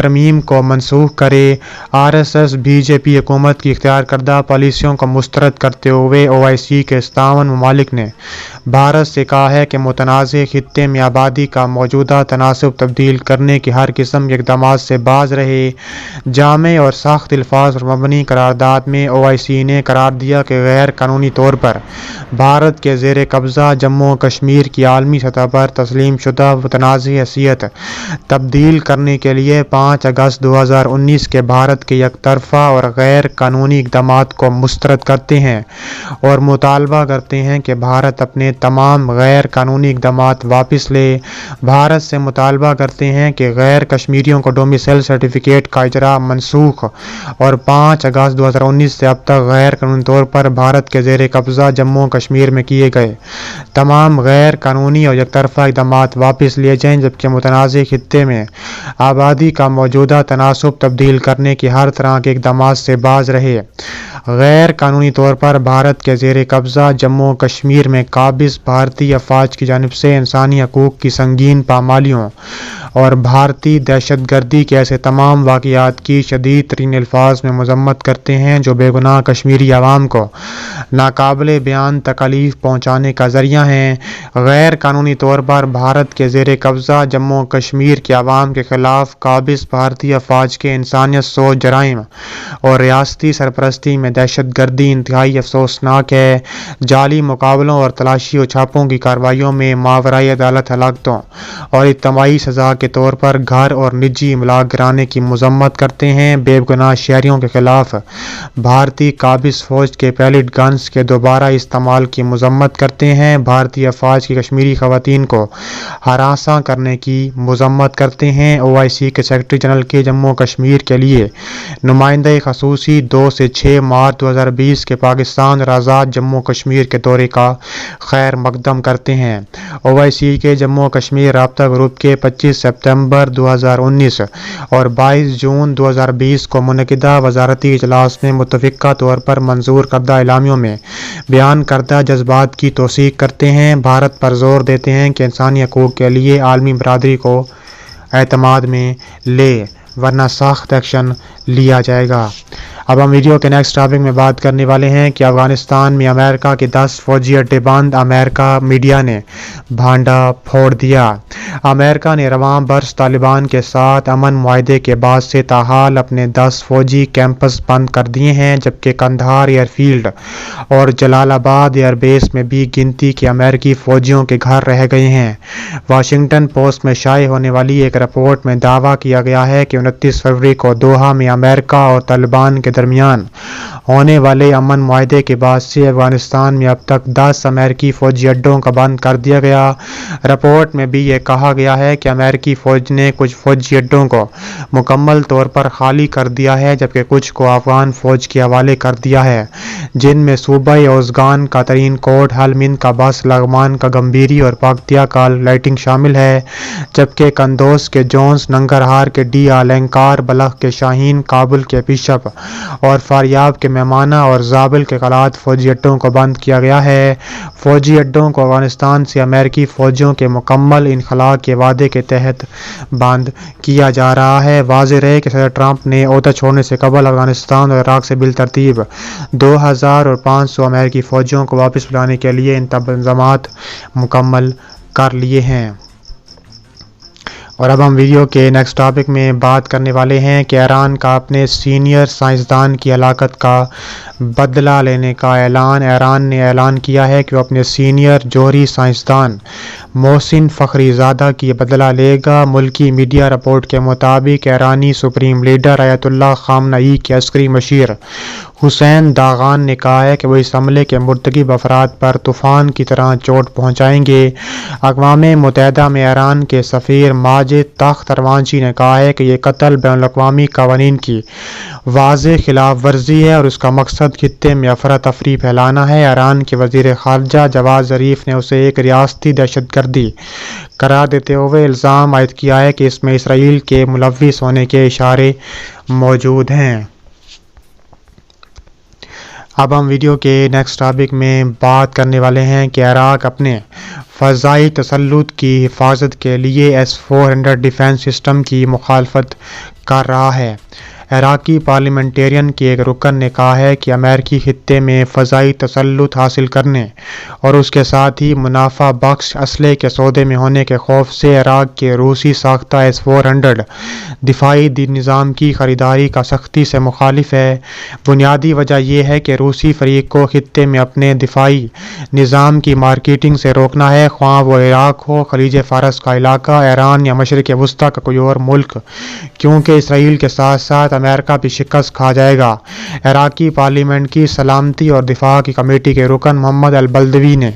ترمیم کو منسوخ کرے۔ RSS بی جے پی حکومت کی اختیار کردہ پالیسیوں کو مسترد کرتے ہوئے OIC کے 57 ممالک نے بھارت سے کہا ہے کہ متنازع خطے میں آبادی کا موجودہ تناسب تبدیل کرنے کے ہر قسم کے اقدامات سے باز رہے۔ جامع اور سخت الفاظ پر مبنی قرارداد میں OIC نے قرار دیا کہ غیر قانونی طور پر بھارت کے زیر قبضہ جموں و کشمیر کی عالمی سطح پر تسلیم شدہ متنازع حیثیت تبدیل کرنے کے لیے 5 اگست 2019 کے بھارت کے یک طرفہ اور غیر قانونی اقدامات کو مسترد کرتے ہیں اور مطالبہ کرتے ہیں کہ بھارت اپنے تمام غیر قانونی اقدامات واپس لے۔ بھارت سے مطالبہ کرتے ہیں کہ غیر کشمیریوں کو ڈومیسائل سرٹیفکیٹ کا اجرا منسوخ اور 5 اگست 2019 سے اب تک غیر قانونی طور پر بھارت کے زیر قبضہ جموں و کشمیر میں کیے گئے تمام غیر قانونی اور یک طرفہ اقدامات واپس لیے جائیں، جبکہ متنازع خطے میں آبادی کا موجودہ تناسب تبدیل کرنے کے ہر طرح کے اقدامات سے باز رہے۔ غیر قانونی طور پر بھارت کے زیر قبضہ جموں و کشمیر میں قابض بھارتی افواج کی جانب سے انسانی حقوق کی سنگین پامالیوں اور بھارتی دہشت گردی کے ایسے تمام واقعات کی شدید ترین الفاظ میں مذمت کرتے ہیں جو بے گناہ کشمیری عوام کو ناقابل بیان تکالیف پہنچانے کا ذریعہ ہیں۔ غیر قانونی طور پر بھارت کے زیر قبضہ جموں و کشمیر کے عوام کے خلاف قابض بھارتی افواج کے انسانیت سوز جرائم اور ریاستی سرپرستی میں دہشت گردی انتہائی افسوسناک ہے۔ جعلی مقابلوں اور تلاشی و چھاپوں کی کارروائیوں میں ماورائے عدالت ہلاکتوں اور اجتماعی سزا کے طور پر گھر اور نجی املاک گرانے کی مذمت کرتے ہیں۔ بے گناہ شہریوں کے خلاف بھارتی قابض فوج کے پیلٹ گنز کے دوبارہ استعمال کی مذمت کرتے ہیں۔ بھارتی افواج کی کشمیری خواتین کو ہراساں کرنے کی مذمت کرتے ہیں۔ OIC کے سیکرٹری جنرل کے جموں و کشمیر کے لیے نمائندہ خصوصی 2 سے 6 مارچ 2020 کے پاکستان اور آزاد جموں و کشمیر کے دورے کا خیر مقدم کرتے ہیں۔ OIC کے جموں و کشمیر رابطہ گروپ کے 25 سپتمبر 2019 اور 22 جون 2020 کو منعقدہ وزارتی اجلاس میں متفقہ طور پر منظور کردہ اعلامیوں میں بیان کردہ جذبات کی توثیق کرتے ہیں۔ بھارت پر زور دیتے ہیں کہ انسانی حقوق کے لیے عالمی برادری کو اعتماد میں لے ورنہ سخت ایکشن لیا جائے گا۔ اب ہم ویڈیو کے نیکسٹ ٹاپک میں بات کرنے والے ہیں کہ افغانستان میں امریکہ کے 10 فوجی اڈے بند، امریکہ میڈیا نے بھانڈا پھوڑ دیا۔ امریکہ نے رواں برس طالبان کے ساتھ امن معاہدے کے بعد سے تاحال اپنے 10 فوجی کیمپس بند کر دیے ہیں، جبکہ قندھار ایئر فیلڈ اور جلال آباد ایئر بیس میں بھی گنتی کے امریکی فوجیوں کے گھر رہ گئے ہیں۔ واشنگٹن پوسٹ میں شائع ہونے والی ایک رپورٹ میں دعویٰ کیا گیا ہے کہ 29 فروری کو دوحہ میں امریکہ اور طالبان کے درمیان ہونے والے امن معاہدے کے بعد سے افغانستان میں اب تک 10 امریکی فوجی اڈوں کا بند کر دیا گیا۔ رپورٹ میں بھی یہ کہا گیا ہے کہ امریکی فوج نے کچھ فوجی اڈوں کو مکمل طور پر خالی کر دیا ہے، جبکہ کچھ کو افغان فوج کے حوالے کر دیا ہے، جن میں صوبہ اوزگان کا ترین کوٹ، ہلمند کا بس، لغمان کا گمبیری اور پکتیا کا لائٹنگ شامل ہے، جبکہ قندوز کے جونس، ننگرہار کے ڈی الینکار، بلخ کے شاہین، کابل کے بشپ اور فاریاب کے میمانہ اور زابل کے قلعت فوجی اڈوں کو بند کیا گیا ہے۔ فوجی اڈوں کو افغانستان سے امریکی فوجیوں کے مکمل انخلاء کے وعدے کے تحت بند کیا جا رہا ہے۔ واضح رہے کہ صدر ٹرمپ نے عہدہ چھوڑنے سے قبل افغانستان اور عراق سے بالترتیب 2000 اور 500 امریکی فوجیوں کو واپس بلانے کے لیے انتظامات مکمل کر لیے ہیں۔ اور اب ہم ویڈیو کے نیکسٹ ٹاپک میں بات کرنے والے ہیں کہ ایران کا اپنے سینئر سائنسدان کی ہلاکت کا بدلہ لینے کا اعلان۔ ایران نے اعلان کیا ہے کہ وہ اپنے سینئر جوہری سائنسدان محسن فخری زادہ کی بدلہ لے گا۔ ملکی میڈیا رپورٹ کے مطابق ایرانی سپریم لیڈر آیت اللہ خامنئی کے عسکری مشیر حسین داغان نے کہا ہے کہ وہ اس حملے کے مرتکب افراد پر طوفان کی طرح چوٹ پہنچائیں گے۔ اقوام متحدہ میں ایران کے سفیر ماجد تخت روانچی نے کہا ہے کہ یہ قتل بین الاقوامی قوانین کی واضح خلاف ورزی ہے اور اس کا مقصد خطے میں افراتفری پھیلانا ہے۔ ایران کے وزیر خارجہ جواد ظریف نے اسے ایک ریاستی دہشت گردی قرار دیتے ہوئے الزام عائد کیا ہے کہ اس میں اسرائیل کے ملوث ہونے کے اشارے موجود ہیں۔ اب ہم ویڈیو کے نیکسٹ ٹاپک میں بات کرنے والے ہیں کہ عراق اپنے فضائی تسلط کی حفاظت کے لیے S-400 ڈیفنس سسٹم کی مخالفت کر رہا ہے۔ عراقی پارلیمنٹیرین کے ایک رکن نے کہا ہے کہ امریکی خطے میں فضائی تسلط حاصل کرنے اور اس کے ساتھ ہی منافع بخش اسلحے کے سودے میں ہونے کے خوف سے عراق کے روسی ساختہ S-400 دفاعی نظام کی خریداری کا سختی سے مخالف ہے۔ بنیادی وجہ یہ ہے کہ روسی فریق کو خطے میں اپنے دفاعی نظام کی مارکیٹنگ سے روکنا ہے، خواہ وہ عراق ہو، خلیج فارس کا علاقہ، ایران یا مشرق وسطیٰ کا کوئی اور ملک، کیونکہ اسرائیل کے ساتھ ساتھ امریکہ بھی شکست کھا جائے گا۔ عراقی پارلیمنٹ کی سلامتی اور دفاع کی کمیٹی کے رکن محمد البلدوی نے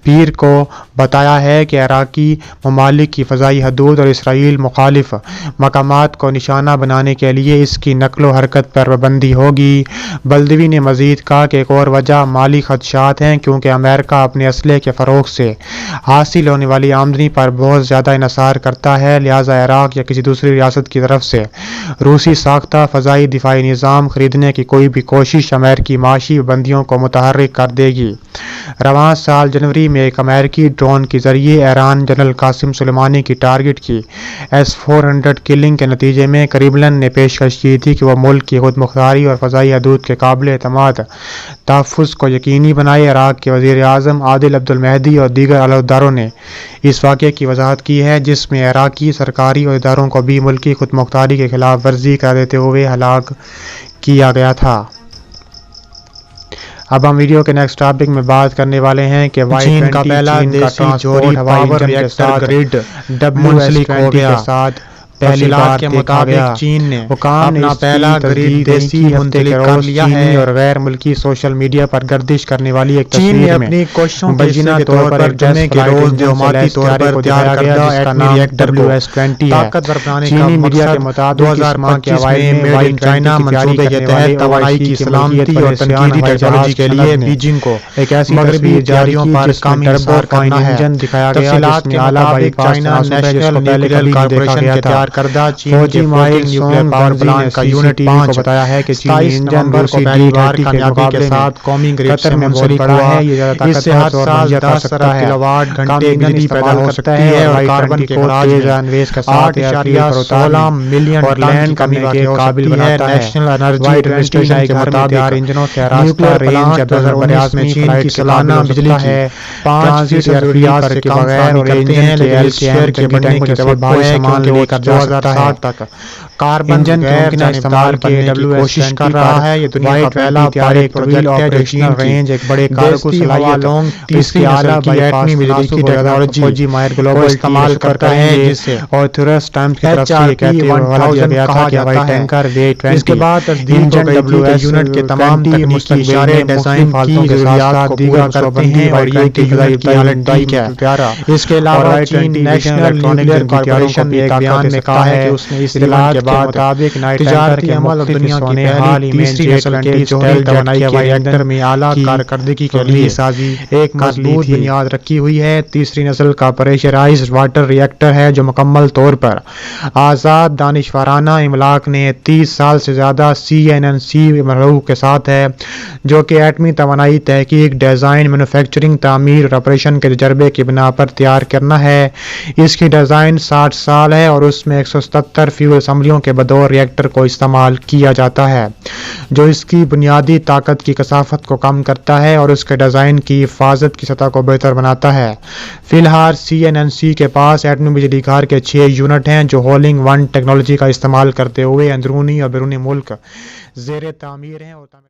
پیر کو بتایا ہے کہ عراقی ممالک کی فضائی حدود اور اسرائیل مخالف مقامات کو نشانہ بنانے کے لیے اس کی نقل و حرکت پر پابندی ہوگی۔ بلدوی نے مزید کہا کہ ایک اور وجہ مالی خدشات ہیں، کیونکہ امریکہ اپنے اسلحے کے فروغ سے حاصل ہونے والی آمدنی پر بہت زیادہ انحصار کرتا ہے، لہٰذا عراق یا کسی دوسری ریاست کی طرف سے روسی ساختہ فضائی دفاعی نظام خریدنے کی کوئی بھی کوشش امریکی معاشی پابندیوں کو متحرک کر دے گی۔ رواں سال جنوری میں ایک امریکی ڈرون کے ذریعے ایران جنرل قاسم سلیمانی کی ٹارگٹ کی S-400 کلنگ کے نتیجے میں کریملن نے پیشکش کی تھی کہ وہ ملک کی خود مختاری اور فضائی حدود کے قابل اعتماد تحفظ کو یقینی بنائے۔ عراق کے وزیر اعظم عادل عبدالمہدی اور دیگر عہدیداروں نے اس واقعے کی وضاحت کی ہے، جس میں عراقی سرکاری عہدیداروں کو بھی ملکی خود مختاری کی خلاف ورزی کر دیتے ہوئے ہلاک کیا گیا تھا۔ اب ہم ویڈیو کے نیکسٹ ٹاپک میں بات کرنے والے ہیں کہ چین کا پہلا دیسی جوہری پاور ریئیکٹر گرڈ WS-20 کے ساتھ پہلی بار کے مطابق چین نے اپنا پہلا گرڈ دیسی منتقل کر لیا ہے اور غیر ملکی سوشل میڈیا پر گردش کرنے والی ایک چین نے تصویر میں اپنی کوششوں مبینہ طور پر جمعے کے روز جماعتی طور پر تیار کردہ ایٹمی ریئیکٹر کو WS-20 ہے۔ طاقتور بنانے کا چینی میڈیا کے مقصد مطابق 2025 میں میڈ ان چائنا منصوبے کے تحت توانائی کی سلامتی اور تنقیدی ٹیکنالوجی کے لیے بیجنگ کو ایک ایسی مغربی جاریوں پر کامی انحصار کرنا ہے۔ دکھایا گیا تفصیلات کے مطابق چائنا نیشنل نیوکلیئر کارپوریشن کے تیار کردہ چین فوجی ماہر نیوکلیئر پاور پلانٹ کا یونٹ 5 کو بتایا ہے کہ چینی انجن روسی D-30 کے مقابلے میں قومی گریڈ قطر میں منسلک ہوا ہے۔ یہ زیادہ اس سے طاقتور اور منظر کر سکتا ہے، کلو واٹ گھنٹے کم بجلی پیدا ہو سکتی ہے اور کاربن کے اخراج تیز انویز کے ساتھ 8.16 ملین اور ٹن لینڈ کرنے کرنے کے کے قابل قابل بناتا ہے۔ نیشنل انرجی وائٹ ایڈمنسٹریشن کے مطابق انجنوں کے نیوکلیئر پلانٹ 2019 میں چین کی سالانہ بجلی کی 5% ریاض کے بغیر اور انجن کے LCM کے بننے کی توقع ہے کہ وہ 2060 تک کاربن غیر استعمال کرنے کی کوشش کر رہا ہے۔ یہ دنیا کا پہلا پائلٹ پروجیکٹ ہے جو چین رینج ایک بڑے کارگو صلاحیت تیسری اعلیٰ کی ایٹمی بجلی کی ٹیکنالوجی فوجی ماہر گلوبل استعمال کرتا ہے، جسے اور تھورس ٹائمز کی طرف سے یہ کہتے ہوئے حوالہ دیا گیا تھا کہ ہوائی ٹینکر WS-20 اس کے بعد تصدیق ہو گئی تھی کہ یونٹ کے تمام تکنیکی اشارے ڈیزائن کی ضروریات کو پورا کرتے ہیں اور یہ کہ یونٹ کی حالت ٹھیک ہے۔ اس کے علاوہ چین نیشنل نیوکلیئر کارپوریشن نے ایک بیان میں کہا ہے کہ اس نے اس اطلاعات کے بعد تجارتی عمل اور دنیا کی پہلی تیسری نسل کے جوہری توانائی کے ریئیکٹر میں اعلیٰ کارکردگی کے لیے ایک مضبوط بنیاد رکھی ہوئی ہے۔ تیسری نسل کا پریشرائزڈ واٹر ریئیکٹر ہے جو مکمل طور پر آزاد دانشورانہ املاک نے 30 سال سے زیادہ CNNC مرحوم کے ساتھ ہے، جو کہ ایٹمی توانائی تحقیق، ڈیزائن، مینوفیکچرنگ، تعمیر اور آپریشن کے تجربے کی بنا پر تیار کرنا ہے۔ اس کی ڈیزائن 60 سال ہے اور اس میں 177 فیول اسمبلیوں کے بطور ریئیکٹر کو استعمال کیا جاتا ہے، جو اس کی بنیادی طاقت کی کثافت کو کم کرتا ہے اور اس کے ڈیزائن کی حفاظت کی سطح کو بہتر بناتا ہے۔ فی الحال CNNC کے پاس ایٹمی بجلی گھر کے 6 یونٹ ہیں جو ہولنگ ون ٹیکنالوجی کا استعمال کرتے ہوئے اندرونی اور بیرونی ملک زیر تعمیر ہیں اور